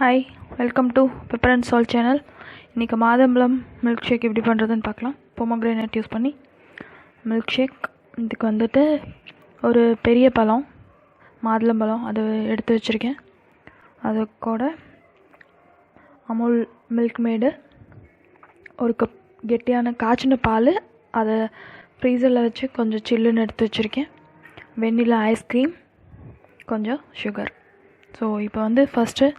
Hi, welcome to pepper and salt channel. இன்றைக்கி மாதுளம்பழம் milk shake எப்படி பண்ணுறதுன்னு பார்க்கலாம். பொமோகிரானேட் யூஸ் பண்ணி மில்க் ஷேக். இதுக்கு வந்துட்டு ஒரு பெரிய பழம் மாதுளம்பழம் அது எடுத்து வச்சுருக்கேன். அது கூட அமுல் மில்க் மேடு, ஒரு கப் கெட்டியான காய்ச்சின பால், அதை ஃப்ரீசரில் வச்சு கொஞ்சம் சில்லுன்னு எடுத்து வச்சுருக்கேன். வெண்ணிலா ஐஸ்கிரீம், கொஞ்சம் சுகர். ஸோ இப்போ வந்து ஃபஸ்ட்டு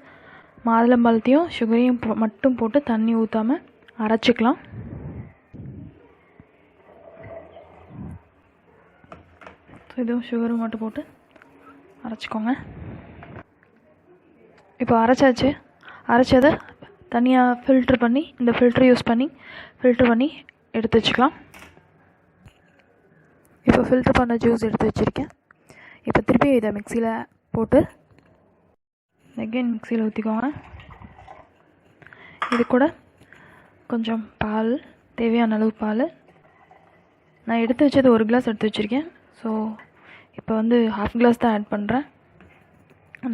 மாதுளம்பழத்தையும் சுகரையும் மட்டும் போட்டு தண்ணி ஊற்றாமல் அரைச்சிக்கலாம். ஸோ இதுவும் சுகரும் மட்டும் போட்டு அரைச்சிக்கோங்க. இப்போ அரைச்சதை தனியாக ஃபில்ட்ரு பண்ணி, இந்த ஃபில்ட்ரு யூஸ் பண்ணி ஃபில்ட்ரு பண்ணி எடுத்து வச்சுக்கலாம். இப்போ ஃபில்ட்ரு பண்ண ஜூஸ் எடுத்து வச்சுருக்கேன். இப்போ திருப்பி இதை மிக்சியில் போட்டு அகைன் மிக்சியில் ஊற்றிக்கோங்க. இது கூட கொஞ்சம் பால், தேவையான அளவு பால். நான் எடுத்து வச்சது 1 கிளாஸ் எடுத்து வச்சுருக்கேன். ஸோ இப்போ வந்து 1/2 கிளாஸ் தான் ஆட் பண்ணுறேன்,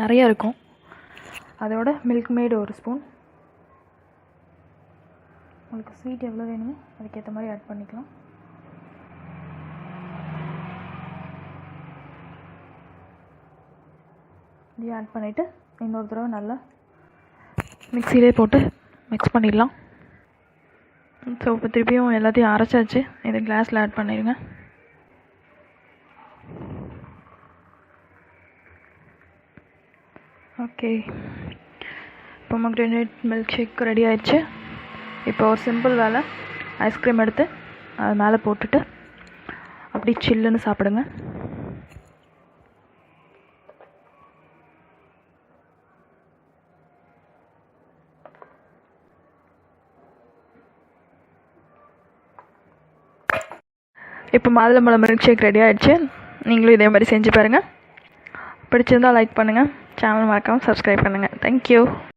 நிறையா இருக்கும். அதோட மில்க் மேடு 1 ஸ்பூன். உங்களுக்கு ஸ்வீட் எவ்வளோ வேணுமோ அதுக்கேற்ற மாதிரி ஆட் பண்ணிக்கலாம். இதையும் ஆட் பண்ணிவிட்டு இன்னொரு தடவை நல்லா மிக்சியிலே போட்டு மிக்ஸ் பண்ணிடலாம். ஸோ இப்போ திருப்பியும் எல்லாத்தையும் அரைச்சாச்சு. இதை கிளாஸில் ஆட் பண்ணிடுங்க. Okay, pomegranate milk shake ready ஆயிடுச்சு. இப்போ ஒரு சிம்பிள் வேலை, ஐஸ்கிரீம் எடுத்து அது மேலே போட்டுட்டு அப்படி சில்லுன்னு சாப்பிடுங்க. இப்போ மாதுளம்பழம் மில்க் ஷேக் ரெடி ஆகிடுச்சு. நீங்களும் இதே மாதிரி செஞ்சு பாருங்கள். பிடிச்சிருந்தால் லைக் பண்ணுங்கள், சேனல் மறக்காமல் சப்ஸ்கிரைப் பண்ணுங்கள். தேங்க்யூ.